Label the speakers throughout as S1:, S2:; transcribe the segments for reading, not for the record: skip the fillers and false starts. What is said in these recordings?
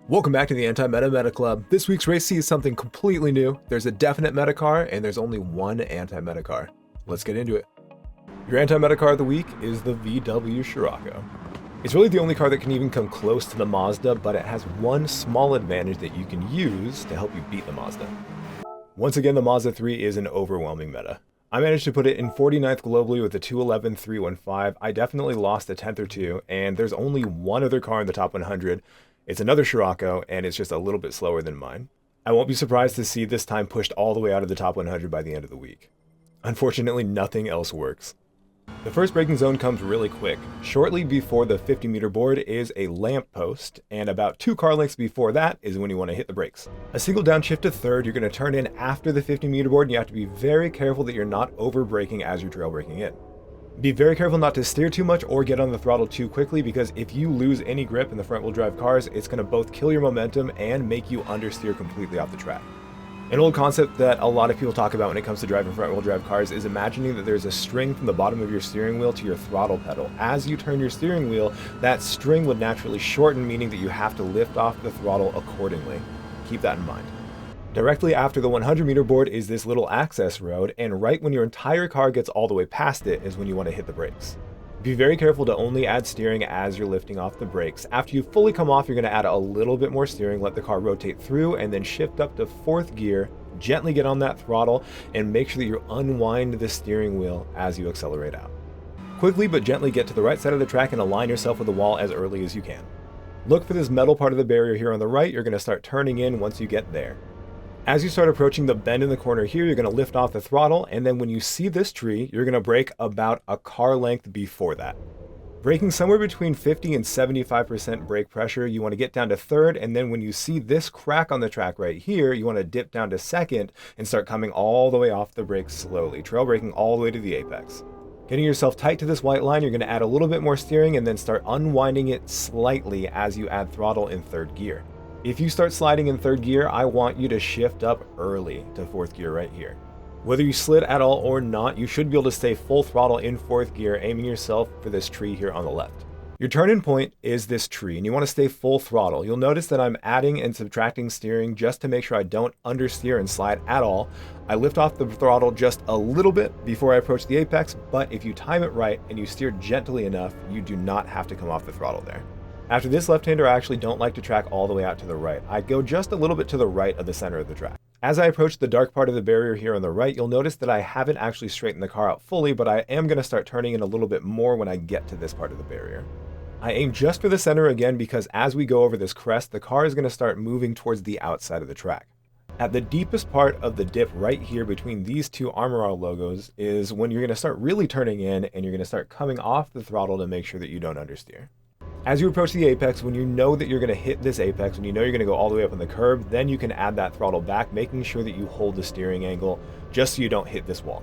S1: Welcome back to the Anti-Meta Meta Club. This week's race sees something completely new. There's a definite meta car, and there's only one anti-meta car. Let's get into it. Your anti-meta car of the week is the VW Scirocco. It's really the only car that can even come close to the Mazda, but it has one small advantage that you can use to help you beat the Mazda. Once again, the Mazda 3 is an overwhelming meta. I managed to put it in 49th globally with the 211.315. I definitely lost a 10th or two, and there's only one other car in the top 100. It's another Scirocco, and it's just a little bit slower than mine. I won't be surprised to see this time pushed all the way out of the top 100 by the end of the week. Unfortunately, nothing else works. The first braking zone comes really quick. Shortly before the 50-meter board is a lamp post, and about 2 car lengths before that is when you want to hit the brakes. A single downshift to third, you're going to turn in after the 50-meter board, and you have to be very careful that you're not over braking as you're trail braking in. Be very careful not to steer too much or get on the throttle too quickly, because if you lose any grip in the front wheel drive cars, it's going to both kill your momentum and make you understeer completely off the track. An old concept that a lot of people talk about when it comes to driving front wheel drive cars is imagining that there's a string from the bottom of your steering wheel to your throttle pedal. As you turn your steering wheel, that string would naturally shorten, meaning that you have to lift off the throttle accordingly. Keep that in mind. Directly after the 100-meter board is this little access road, and right when your entire car gets all the way past it is when you want to hit the brakes. Be very careful to only add steering as you're lifting off the brakes. After you fully come off, you're going to add a little bit more steering, let the car rotate through, and then shift up to 4th gear, gently get on that throttle, and make sure that you unwind the steering wheel as you accelerate out. Quickly but gently get to the right side of the track and align yourself with the wall as early as you can. Look for this metal part of the barrier here on the right. You're going to start turning in once you get there. As you start approaching the bend in the corner here, you're going to lift off the throttle, and then when you see this tree, you're going to brake about a car length before that. Braking somewhere between 50 and 75% brake pressure, you want to get down to third, and then when you see this crack on the track right here, you want to dip down to second and start coming all the way off the brakes slowly, trail braking all the way to the apex. Getting yourself tight to this white line, you're going to add a little bit more steering and then start unwinding it slightly as you add throttle in 3rd gear. If you start sliding in 3rd gear, I want you to shift up early to 4th gear right here. Whether you slid at all or not, you should be able to stay full throttle in 4th gear, aiming yourself for this tree here on the left. Your turn-in point is this tree, and you want to stay full throttle. You'll notice that I'm adding and subtracting steering just to make sure I don't understeer and slide at all. I lift off the throttle just a little bit before I approach the apex, but if you time it right and you steer gently enough, you do not have to come off the throttle there. After this left-hander, I actually don't like to track all the way out to the right. I go just a little bit to the right of the center of the track. As I approach the dark part of the barrier here on the right, you'll notice that I haven't actually straightened the car out fully, but I am going to start turning in a little bit more when I get to this part of the barrier. I aim just for the center again because as we go over this crest, the car is going to start moving towards the outside of the track. At the deepest part of the dip right here between these two Armor All logos is when you're going to start really turning in and you're going to start coming off the throttle to make sure that you don't understeer. As you approach the apex, when you know that you're going to hit this apex, when you know you're going to go all the way up on the curb, then you can add that throttle back, making sure that you hold the steering angle just so you don't hit this wall.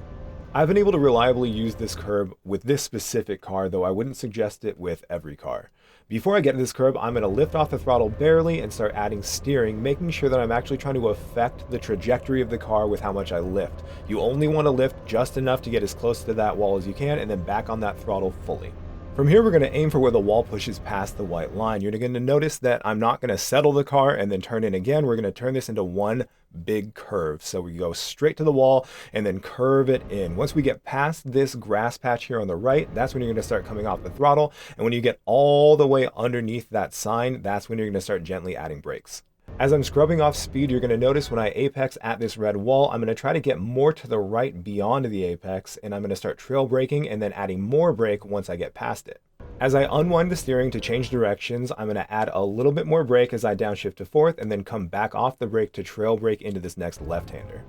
S1: I've been able to reliably use this curb with this specific car, though I wouldn't suggest it with every car. Before I get to this curb, I'm going to lift off the throttle barely and start adding steering, making sure that I'm actually trying to affect the trajectory of the car with how much I lift. You only want to lift just enough to get as close to that wall as you can, and then back on that throttle fully. From here, we're going to aim for where the wall pushes past the white line. You're going to notice that I'm not going to settle the car and then turn in again. We're going to turn this into one big curve. So we go straight to the wall and then curve it in. Once we get past this grass patch here on the right, that's when you're going to start coming off the throttle. And when you get all the way underneath that sign, that's when you're going to start gently adding brakes. As I'm scrubbing off speed, you're going to notice when I apex at this red wall, I'm going to try to get more to the right beyond the apex, and I'm going to start trail braking and then adding more brake once I get past it. As I unwind the steering to change directions, I'm going to add a little bit more brake as I downshift to 4th and then come back off the brake to trail brake into this next left-hander.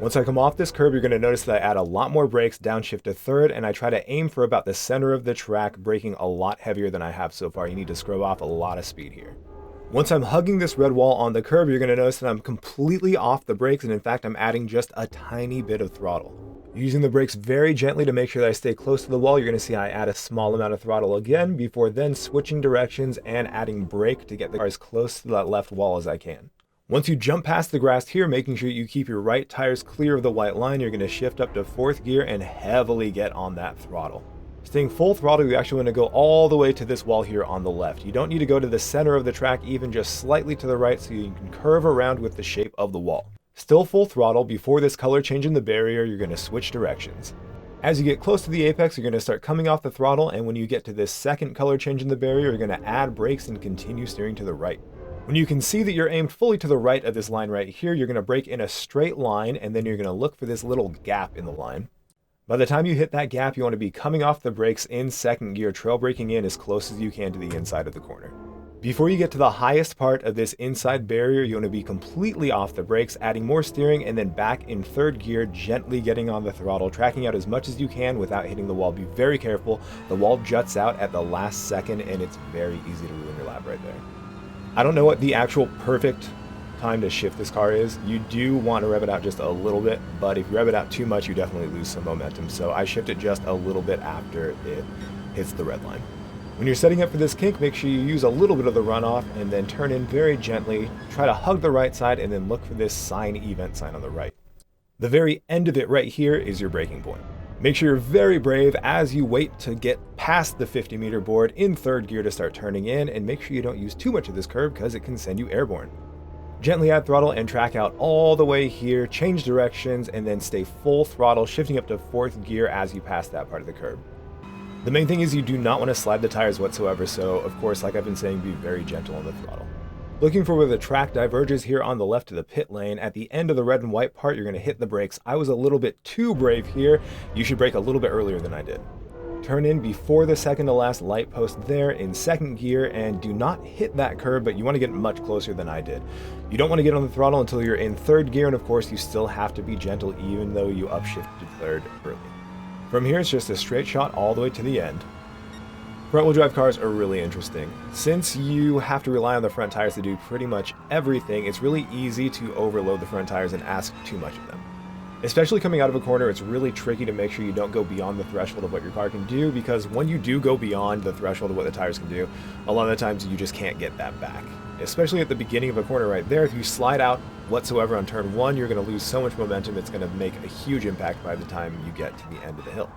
S1: Once I come off this curb, you're going to notice that I add a lot more brakes, downshift to 3rd, and I try to aim for about the center of the track, braking a lot heavier than I have so far. You need to scrub off a lot of speed here. Once I'm hugging this red wall on the curb, you're going to notice that I'm completely off the brakes, and in fact, I'm adding just a tiny bit of throttle. Using the brakes very gently to make sure that I stay close to the wall, you're going to see I add a small amount of throttle again before then switching directions and adding brake to get the car as close to that left wall as I can. Once you jump past the grass here, making sure you keep your right tires clear of the white line, you're going to shift up to 4th gear and heavily get on that throttle. Staying full throttle, you actually want to go all the way to this wall here on the left. You don't need to go to the center of the track, even just slightly to the right, so you can curve around with the shape of the wall. Still full throttle. Before this color change in the barrier, you're going to switch directions. As you get close to the apex, you're going to start coming off the throttle, and when you get to this second color change in the barrier, you're going to add brakes and continue steering to the right. When you can see that you're aimed fully to the right of this line right here, you're going to brake in a straight line, and then you're going to look for this little gap in the line. By the time you hit that gap, you want to be coming off the brakes in second gear, trail braking in as close as you can to the inside of the corner. Before you get to the highest part of this inside barrier, you want to be completely off the brakes, adding more steering, and then back in third gear, gently getting on the throttle, tracking out as much as you can without hitting the wall. Be very careful. The wall juts out at the last second, and it's very easy to ruin your lap right there. I don't know what the actual perfect time to shift this car is. You do want to rev it out just a little bit, but if you rev it out too much, you definitely lose some momentum. So I shift it just a little bit after it hits the red line. When you're setting up for this kink, make sure you use a little bit of the runoff and then turn in very gently. Try to hug the right side and then look for this sign event sign on the right. The very end of it right here is your braking point. Make sure you're very brave as you wait to get past the 50-meter board in third gear to start turning in, and make sure you don't use too much of this curve because it can send you airborne. Gently add throttle and track out all the way here, change directions, and then stay full throttle, shifting up to fourth gear as you pass that part of the curb. The main thing is you do not want to slide the tires whatsoever, so of course, like I've been saying, be very gentle on the throttle. Looking for where the track diverges here on the left of the pit lane. At the end of the red and white part, you're going to hit the brakes. I was a little bit too brave here. You should brake a little bit earlier than I did. Turn in before the second to last light post there in second gear, and do not hit that curb, but you want to get much closer than I did. You don't want to get on the throttle until you're in third gear, and of course you still have to be gentle even though you upshifted to third early. From here it's just a straight shot all the way to the end. Front-wheel drive cars are really interesting. Since you have to rely on the front tires to do pretty much everything, it's really easy to overload the front tires and ask too much of them. Especially coming out of a corner, it's really tricky to make sure you don't go beyond the threshold of what your car can do, because when you do go beyond the threshold of what the tires can do, a lot of the times you just can't get that back. Especially at the beginning of a corner right there, if you slide out whatsoever on turn 1, you're going to lose so much momentum, it's going to make a huge impact by the time you get to the end of the hill.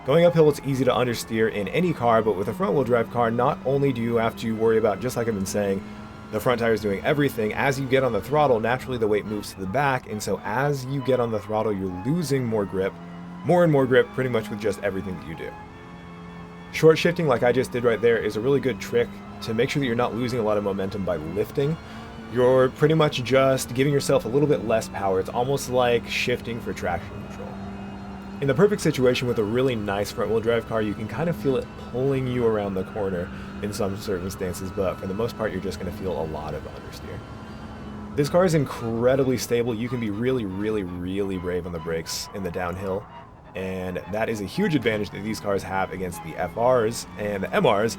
S1: Going uphill, it's easy to understeer in any car, but with a front-wheel drive car, not only do you have to worry about, just like I've been saying, the front tires doing everything. As you get on the throttle, naturally the weight moves to the back, and so as you get on the throttle, you're losing more grip, more and more grip, pretty much with just everything that you do. Short shifting, like I just did right there, is a really good trick to make sure that you're not losing a lot of momentum by lifting. You're pretty much just giving yourself a little bit less power. It's almost like shifting for traction control. In the perfect situation with a really nice front-wheel drive car, you can kind of feel it pulling you around the corner in some circumstances, but for the most part, you're just going to feel a lot of understeer. This car is incredibly stable. You can be really, really, really brave on the brakes in the downhill, and that is a huge advantage that these cars have against the FRs and the MRs,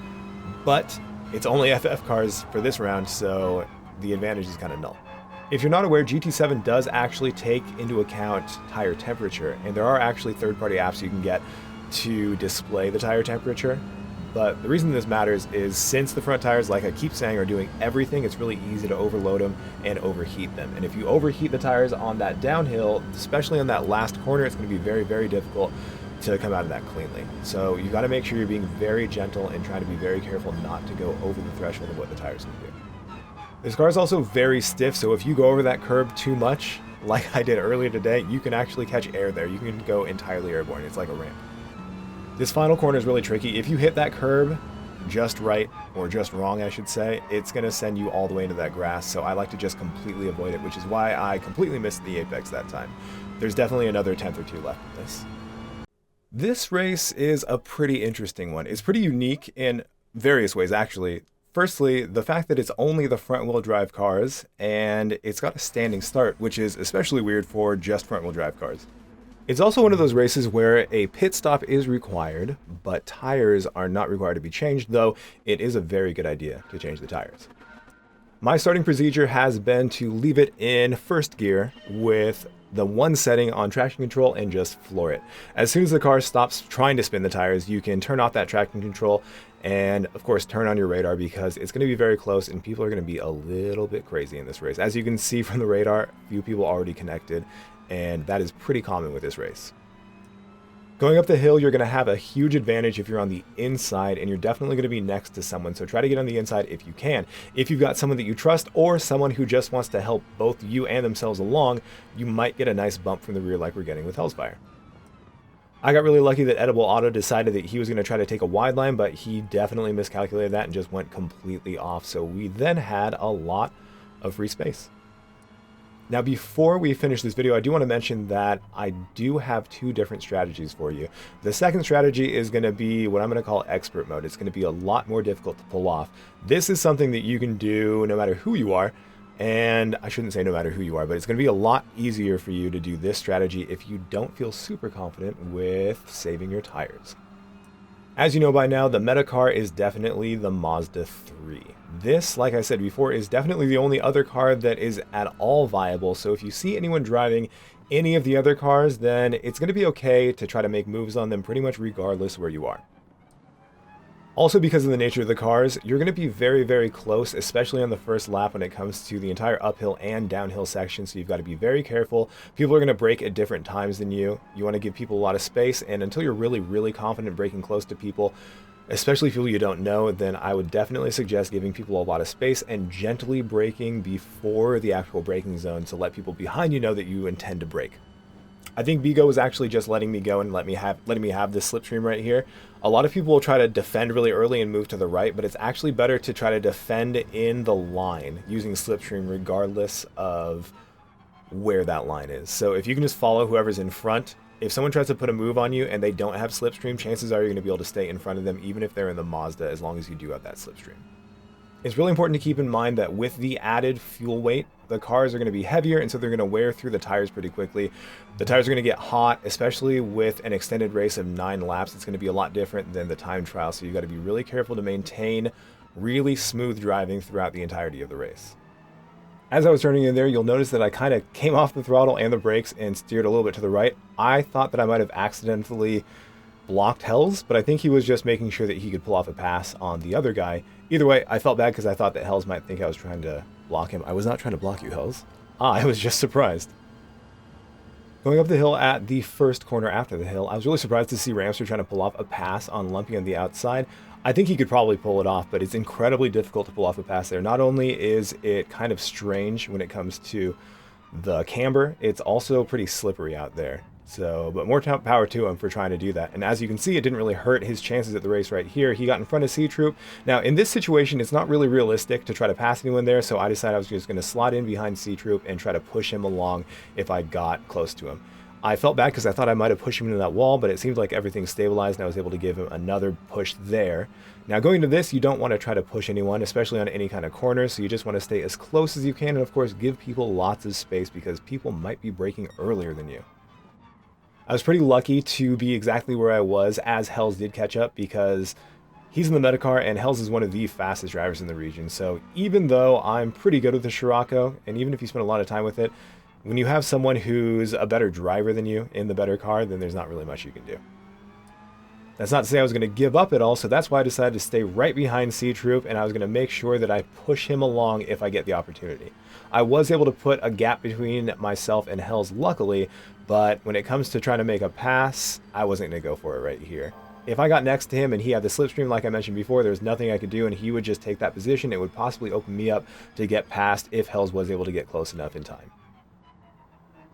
S1: but it's only FF cars for this round, so the advantage is kind of null. If you're not aware, GT7 does actually take into account tire temperature, and there are actually third-party apps you can get to display the tire temperature. But the reason this matters is since the front tires, like I keep saying, are doing everything, it's really easy to overload them and overheat them. And if you overheat the tires on that downhill, especially on that last corner, it's going to be very, very difficult to come out of that cleanly. So you've got to make sure you're being very gentle and trying to be very careful not to go over the threshold of what the tires can do. This car is also very stiff, so if you go over that curb too much, like I did earlier today, you can actually catch air there. You can go entirely airborne. It's like a ramp. This final corner is really tricky. If you hit that curb just right, or just wrong, I should say, it's going to send you all the way into that grass, so I like to just completely avoid it, which is why I completely missed the apex that time. There's definitely another tenth or two left in this. This race is a pretty interesting one. It's pretty unique in various ways, actually. Firstly, the fact that it's only the front-wheel drive cars, and it's got a standing start, which is especially weird for just front-wheel drive cars. It's also one of those races where a pit stop is required, but tires are not required to be changed, though it is a very good idea to change the tires. My starting procedure has been to leave it in first gear with the one setting on traction control and just floor it. As soon as the car stops trying to spin the tires, you can turn off that traction control and of course turn on your radar, because it's going to be very close and people are going to be a little bit crazy in this race. As you can see from the radar, a few people already connected, and that is pretty common with this race. Going up the hill, you're going to have a huge advantage if you're on the inside, and you're definitely going to be next to someone, so try to get on the inside if you can. If you've got someone that you trust or someone who just wants to help both you and themselves along, you might get a nice bump from the rear like we're getting with Hellsfire. I got really lucky that Edible Auto decided that he was going to try to take a wide line, but he definitely miscalculated that and just went completely off, so we then had a lot of free space. Now, before we finish this video, I do want to mention that I do have two different strategies for you. The second strategy is going to be what I'm going to call expert mode. It's going to be a lot more difficult to pull off. This is something that you can do no matter who you are, and I shouldn't say no matter who you are, but it's going to be a lot easier for you to do this strategy if you don't feel super confident with saving your tires. As you know by now, the meta car is definitely the Mazda 3. This, like I said before, is definitely the only other car that is at all viable, so if you see anyone driving any of the other cars, then it's going to be okay to try to make moves on them pretty much regardless where you are. Also, because of the nature of the cars, you're going to be very, very close, especially on the first lap when it comes to the entire uphill and downhill section, so you've got to be very careful. People are going to brake at different times than you. You want to give people a lot of space, and until you're really, really confident braking close to people, especially people you don't know, then I would definitely suggest giving people a lot of space and gently braking before the actual braking zone to let people behind you know that you intend to brake. I think Bigo was actually just letting me go and letting me have this slipstream right here. A lot of people will try to defend really early and move to the right, but it's actually better to try to defend in the line using slipstream regardless of where that line is. So if you can just follow whoever's in front, if someone tries to put a move on you and they don't have slipstream, chances are you're going to be able to stay in front of them even if they're in the Mazda, as long as you do have that slipstream. It's really important to keep in mind that with the added fuel weight, the cars are going to be heavier, and so they're going to wear through the tires pretty quickly. The tires are going to get hot, especially with an extended race of 9 laps. It's going to be a lot different than the time trial, so you've got to be really careful to maintain really smooth driving throughout the entirety of the race. As I was turning in there, you'll notice that I kind of came off the throttle and the brakes and steered a little bit to the right. I thought that I might have accidentally blocked Hells, but I think he was just making sure that he could pull off a pass on the other guy. Either way, I felt bad because I thought that Hells might think I was trying to block him. I was not trying to block you, Hells. I was just surprised. Going up the hill at the first corner after the hill, I was really surprised to see Ramster trying to pull off a pass on Lumpy on the outside. I think he could probably pull it off, but it's incredibly difficult to pull off a pass there. Not only is it kind of strange when it comes to the camber, it's also pretty slippery out there. So, but more power to him for trying to do that. And as you can see, it didn't really hurt his chances at the race right here. He got in front of C-Troop. Now, in this situation, it's not really realistic to try to pass anyone there, so I decided I was just going to slot in behind C-Troop and try to push him along if I got close to him. I felt bad because I thought I might have pushed him into that wall, but it seemed like everything stabilized and I was able to give him another push there. Now, going into this, you don't want to try to push anyone, especially on any kind of corner, so you just want to stay as close as you can and, of course, give people lots of space because people might be braking earlier than you. I was pretty lucky to be exactly where I was as Hells did catch up because he's in the Metacar and Hells is one of the fastest drivers in the region. So even though I'm pretty good with the Scirocco, and even if you spend a lot of time with it, when you have someone who's a better driver than you in the better car, then there's not really much you can do. That's not to say I was going to give up at all, so that's why I decided to stay right behind C-Troop, and I was going to make sure that I push him along if I get the opportunity. I was able to put a gap between myself and Hells, luckily, but when it comes to trying to make a pass, I wasn't going to go for it right here. If I got next to him and he had the slipstream like I mentioned before, there was nothing I could do and he would just take that position. It would possibly open me up to get past if Hells was able to get close enough in time.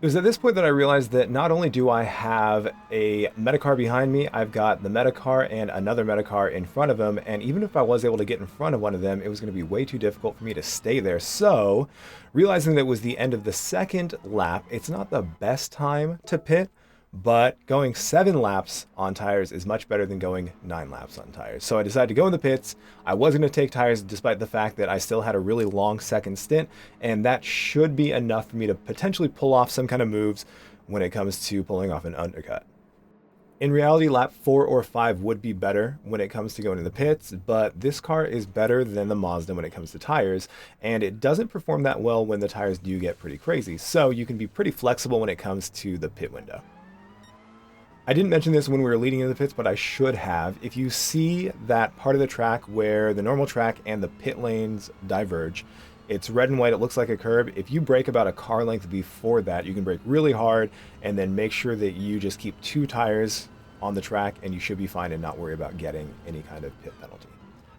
S1: It was at this point that I realized that not only do I have a Metacar behind me, I've got the Metacar and another Metacar in front of him, and even if I was able to get in front of one of them, it was going to be way too difficult for me to stay there. So, realizing that it was the end of the second lap, it's not the best time to pit, but going 7 laps on tires is much better than going 9 laps on tires. So I decided to go in the pits. I was going to take tires despite the fact that I still had a really long second stint, and that should be enough for me to potentially pull off some kind of moves when it comes to pulling off an undercut. In reality, lap 4 or 5 would be better when it comes to going to the pits, but this car is better than the Mazda when it comes to tires, and it doesn't perform that well when the tires do get pretty crazy. So you can be pretty flexible when it comes to the pit window. I didn't mention this when we were leading into the pits, but I should have. If you see that part of the track where the normal track and the pit lanes diverge, it's red and white, it looks like a curb. If you brake about a car length before that, you can brake really hard and then make sure that you just keep 2 tires on the track, and you should be fine and not worry about getting any kind of pit penalty.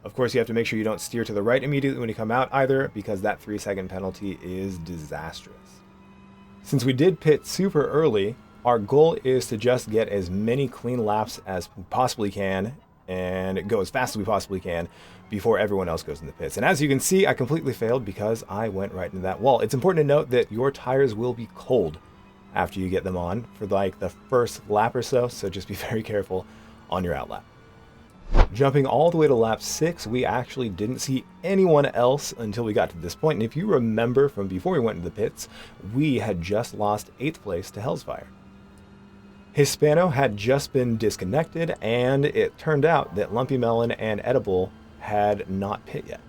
S1: Of course, you have to make sure you don't steer to the right immediately when you come out either, because that 3-second penalty is disastrous. Since we did pit super early, our goal is to just get as many clean laps as we possibly can and go as fast as we possibly can before everyone else goes in the pits. And as you can see, I completely failed because I went right into that wall. It's important to note that your tires will be cold after you get them on for like the first lap or so just be very careful on your outlap. Jumping all the way to lap 6, we actually didn't see anyone else until we got to this point. And if you remember from before we went into the pits, we had just lost 8th place to Hellsfire. Hispano had just been disconnected, and it turned out that Lumpy Melon and Edible had not pit yet.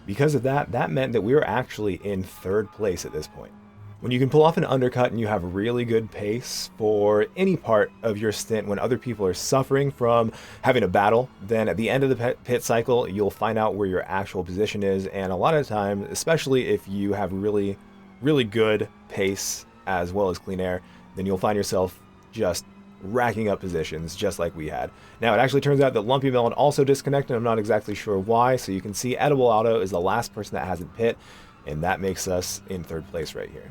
S1: Because of that, that meant that we were actually in 3rd place at this point. When you can pull off an undercut and you have really good pace for any part of your stint when other people are suffering from having a battle, then at the end of the pit cycle, you'll find out where your actual position is. And a lot of times, especially if you have really, really good pace as well as clean air, then you'll find yourself just racking up positions just like we had. Now, it actually turns out that Lumpy Melon also disconnected. I'm not exactly sure why. So you can see Edible Auto is the last person that hasn't pit, and that makes us in 3rd place right here.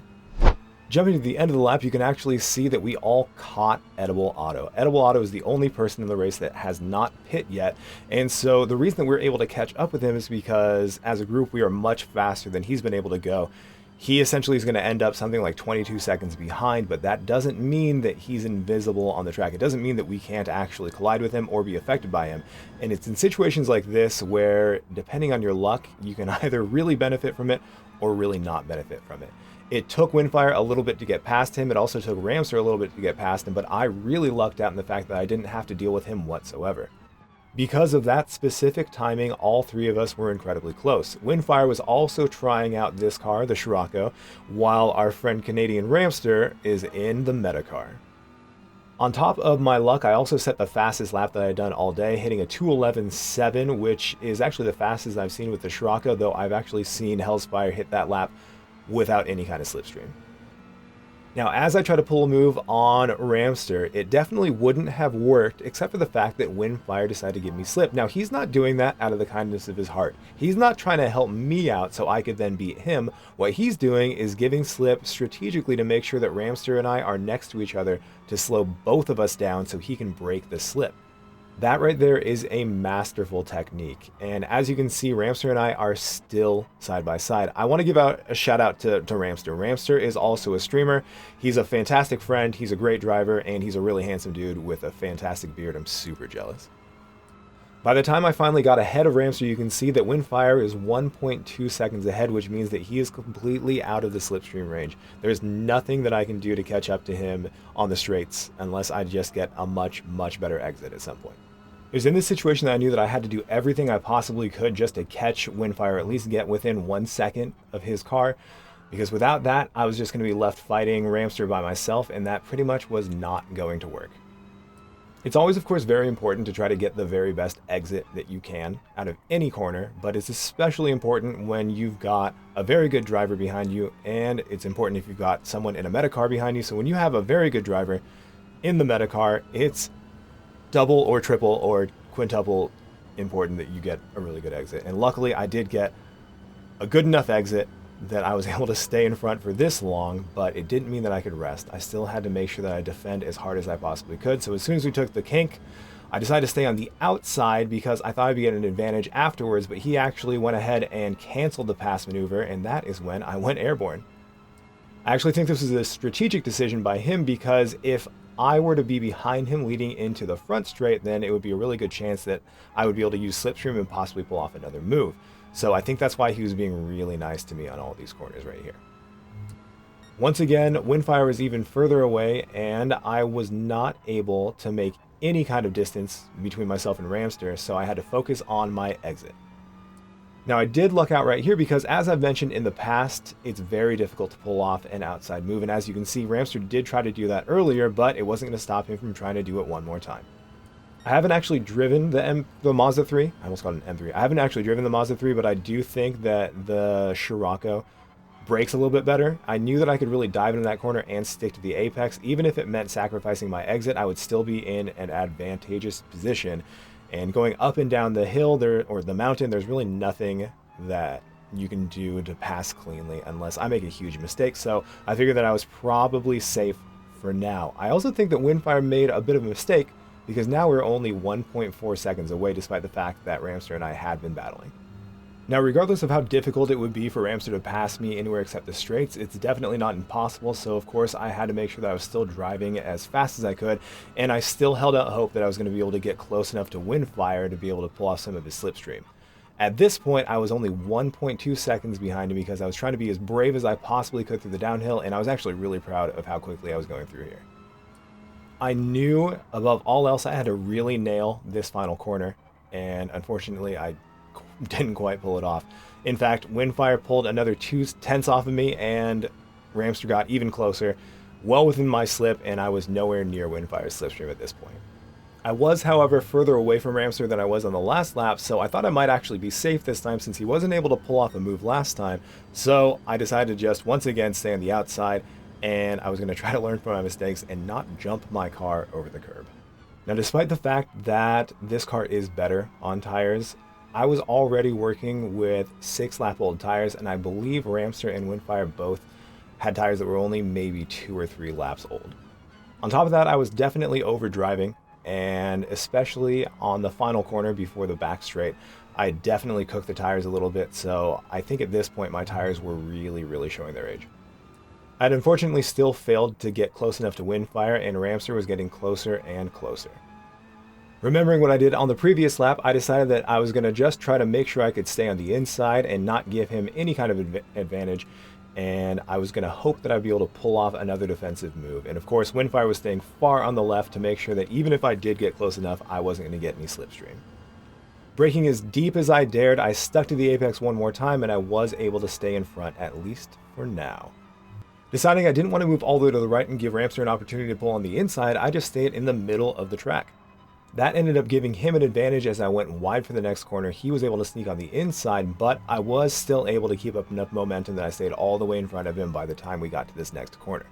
S1: Jumping to the end of the lap, you can actually see that we all caught Edible Auto. Edible Auto is the only person in the race that has not pit yet, and so the reason that we're able to catch up with him is because as a group we are much faster than he's been able to go. He essentially is going to end up something like 22 seconds behind, but that doesn't mean that he's invisible on the track. It doesn't mean that we can't actually collide with him or be affected by him. And it's in situations like this where, depending on your luck, you can either really benefit from it or really not benefit from it. It took Windfire a little bit to get past him. It also took Ramster a little bit to get past him, but I really lucked out in the fact that I didn't have to deal with him whatsoever. Because of that specific timing, all 3 of us were incredibly close. Windfire was also trying out this car, the Scirocco, while our friend Canadian Ramster is in the Metacar. On top of my luck, I also set the fastest lap that I had done all day, hitting a 2:11.7, which is actually the fastest I've seen with the Scirocco, though I've actually seen Hellsfire hit that lap without any kind of slipstream. Now, as I try to pull a move on Ramster, it definitely wouldn't have worked except for the fact that Windfire decided to give me slip. Now, he's not doing that out of the kindness of his heart. He's not trying to help me out so I could then beat him. What he's doing is giving slip strategically to make sure that Ramster and I are next to each other to slow both of us down so he can break the slip. That right there is a masterful technique. And as you can see, Ramster and I are still side by side. I want to give out a shout out to Ramster. Ramster is also a streamer. He's a fantastic friend. He's a great driver, and he's a really handsome dude with a fantastic beard. I'm super jealous. By the time I finally got ahead of Ramster, you can see that Windfire is 1.2 seconds ahead, which means that he is completely out of the slipstream range. There's nothing that I can do to catch up to him on the straights unless I just get a much, much better exit at some point. It was in this situation that I knew that I had to do everything I possibly could just to catch Windfire, at least get within 1 second of his car, because without that, I was just going to be left fighting Ramster by myself, and that pretty much was not going to work. It's always, of course, very important to try to get the very best exit that you can out of any corner, but it's especially important when you've got a very good driver behind you, and it's important if you've got someone in a Metacar behind you. So when you have a very good driver in the Metacar, it's double or triple or quintuple important that you get a really good exit. And luckily I did get a good enough exit that I was able to stay in front for this long, but it didn't mean that I could rest. I still had to make sure that I defend as hard as I possibly could. So as soon as we took the kink, I decided to stay on the outside because I thought I'd be getting an advantage afterwards, but he actually went ahead and canceled the pass maneuver, and that is when I went airborne. I actually think this was a strategic decision by him, because if I were to be behind him leading into the front straight, then it would be a really good chance that I would be able to use slipstream and possibly pull off another move. So I think that's why he was being really nice to me on all these corners right here. Once again, Windfire was even further away, and I was not able to make any kind of distance between myself and Ramster, so I had to focus on my exit. Now, I did luck out right here because, as I've mentioned in the past, it's very difficult to pull off an outside move. And as you can see, Ramster did try to do that earlier, but it wasn't going to stop him from trying to do it one more time. I haven't actually driven the Mazda 3. I almost called it an M3. I haven't actually driven the Mazda 3, but I do think that the Scirocco brakes a little bit better. I knew that I could really dive into that corner and stick to the apex. Even if it meant sacrificing my exit, I would still be in an advantageous position. And going up and down the hill there, or the mountain, there's really nothing that you can do to pass cleanly unless I make a huge mistake. So I figured that I was probably safe for now. I also think that Windfire made a bit of a mistake because now we're only 1.4 seconds away, despite the fact that Ramster and I had been battling. Now, regardless of how difficult it would be for Ramster to pass me anywhere except the straights, it's definitely not impossible, so of course I had to make sure that I was still driving as fast as I could, and I still held out hope that I was going to be able to get close enough to Windfire to be able to pull off some of his slipstream. At this point, I was only 1.2 seconds behind him because I was trying to be as brave as I possibly could through the downhill, and I was actually really proud of how quickly I was going through here. I knew, above all else, I had to really nail this final corner, and unfortunately, I didn't quite pull it off. In fact, Windfire pulled another 2/10 off of me, and Ramster got even closer, well within my slip, and I was nowhere near Windfire's slipstream at this point. I was, however, further away from Ramster than I was on the last lap, so I thought I might actually be safe this time since he wasn't able to pull off a move last time, so I decided to just once again stay on the outside, and I was going to try to learn from my mistakes and not jump my car over the curb. Now, despite the fact that this car is better on tires, I was already working with 6-lap-old tires, and I believe Ramster and Windfire both had tires that were only maybe 2 or 3 laps old. On top of that, I was definitely overdriving, and especially on the final corner before the back straight, I definitely cooked the tires a little bit, so I think at this point my tires were really showing their age. I'd unfortunately still failed to get close enough to Windfire, and Ramster was getting closer and closer. Remembering what I did on the previous lap, I decided that I was going to just try to make sure I could stay on the inside and not give him any kind of advantage, and I was going to hope that I'd be able to pull off another defensive move. And of course, Windfire was staying far on the left to make sure that even if I did get close enough, I wasn't going to get any slipstream. Braking as deep as I dared, I stuck to the apex one more time, and I was able to stay in front, at least for now. Deciding I didn't want to move all the way to the right and give Ramster an opportunity to pull on the inside, I just stayed in the middle of the track. That ended up giving him an advantage as I went wide for the next corner. He was able to sneak on the inside, but I was still able to keep up enough momentum that I stayed all the way in front of him by the time we got to this next corner.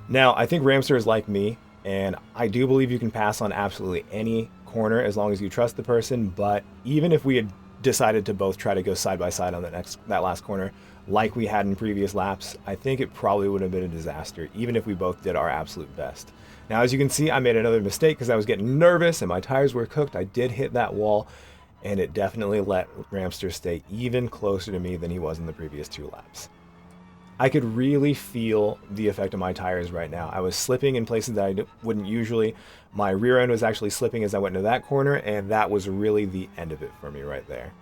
S1: Now, I think Ramster is like me, and I do believe you can pass on absolutely any corner as long as you trust the person, but even if we had decided to both try to go side by side on that last corner, like we had in previous laps, I think it probably would have been a disaster, even if we both did our absolute best. Now, as you can see, I made another mistake because I was getting nervous and my tires were cooked. I did hit that wall, and it definitely let Ramster stay even closer to me than he was in the previous 2 laps. I could really feel the effect of my tires right now. I was slipping in places that I wouldn't usually. My rear end was actually slipping as I went into that corner, and that was really the end of it for me right there.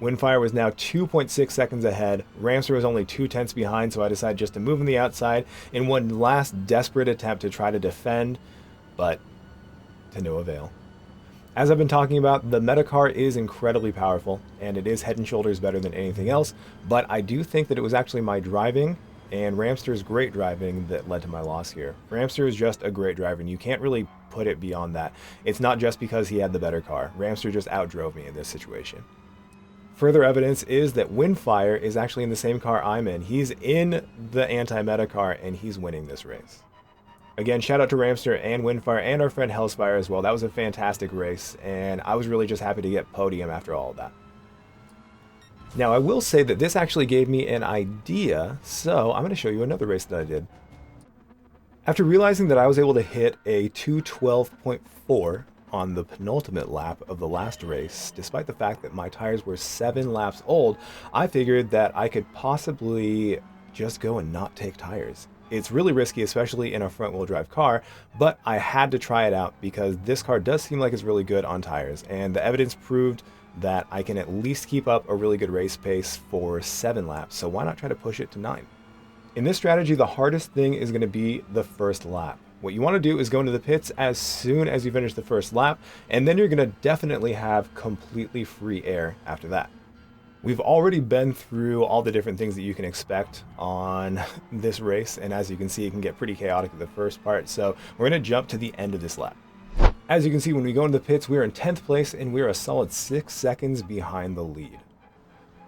S1: Windfire was now 2.6 seconds ahead. Ramster was only 2/10 behind, so I decided just to move on the outside in one last desperate attempt to try to defend, but to no avail. As I've been talking about, the Metacar is incredibly powerful, and it is head and shoulders better than anything else, but I do think that it was actually my driving and Ramster's great driving that led to my loss here. Ramster is just a great driver, and you can't really put it beyond that. It's not just because he had the better car. Ramster just outdrove me in this situation. Further evidence is that Windfire is actually in the same car I'm in. He's in the anti-meta car, and he's winning this race. Again, shout out to Ramster and Windfire and our friend Hellspire as well. That was a fantastic race, and I was really just happy to get podium after all of that. Now, I will say that this actually gave me an idea, so I'm going to show you another race that I did. After realizing that I was able to hit a 2:12.4 on the penultimate lap of the last race, despite the fact that my tires were 7 laps old, I figured that I could possibly just go and not take tires. It's really risky, especially in a front-wheel drive car, but I had to try it out because this car does seem like it's really good on tires, and the evidence proved that I can at least keep up a really good race pace for 7 laps, so why not try to push it to 9? In this strategy, the hardest thing is going to be the first lap. What you want to do is go into the pits as soon as you finish the first lap, and then you're going to definitely have completely free air after that. We've already been through all the different things that you can expect on this race, and as you can see, it can get pretty chaotic at the first part, so we're going to jump to the end of this lap. As you can see, when we go into the pits, we're in 10th place, and we're a solid 6 seconds behind the lead.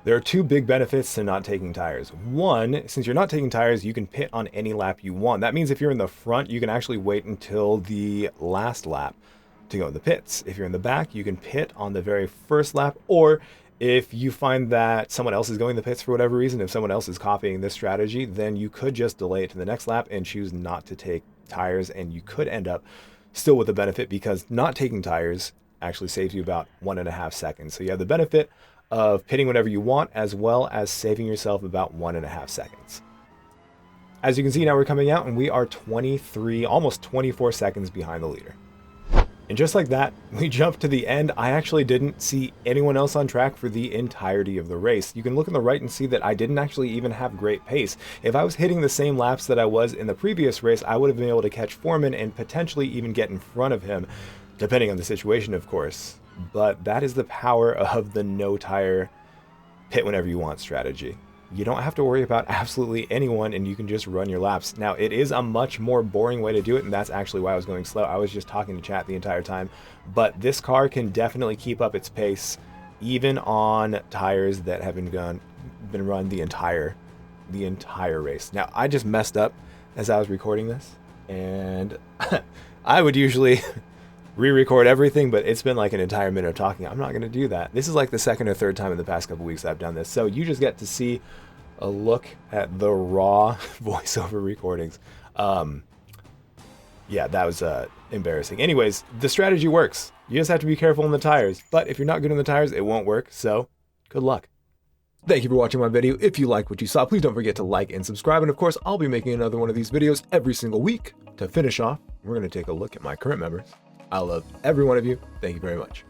S1: There are two big benefits to not taking tires. One, since you're not taking tires, you can pit on any lap you want. That means if you're in the front, you can actually wait until the last lap to go in the pits. If you're in the back, you can pit on the very first lap, or if you find that someone else is going to the pits for whatever reason, if someone else is copying this strategy, then you could just delay it to the next lap and choose not to take tires, and you could end up still with the benefit, because not taking tires actually saves you about 1.5 seconds. So you have the benefit of pitting whenever you want, as well as saving yourself about 1.5 seconds. As you can see, now we're coming out and we are 23, almost 24 seconds behind the leader. And just like that, we jump to the end. I actually didn't see anyone else on track for the entirety of the race. You can look on the right and see that I didn't actually even have great pace. If I was hitting the same laps that I was in the previous race, I would have been able to catch Foreman and potentially even get in front of him, depending on the situation, of course. But that is the power of the no tire pit whenever you want strategy. You don't have to worry about absolutely anyone, and you can just run your laps. Now, it is a much more boring way to do it, and that's actually why I was going slow. I was just talking to chat the entire time. But this car can definitely keep up its pace, even on tires that have been run the entire race. Now, I just messed up as I was recording this, and I would usually re-record everything, but it's been like an entire minute of talking. I'm not going to do that. This is like the second or third time in the past couple weeks I've done this. So you just get to see a look at the raw voiceover recordings. Yeah, that was embarrassing. Anyways, the strategy works. You just have to be careful on the tires. But if you're not good on the tires, it won't work. So good luck. Thank you for watching my video. If you like what you saw, please don't forget to like and subscribe. And of course, I'll be making another one of these videos every single week. To finish off, we're going to take a look at my current members. I love every one of you. Thank you very much.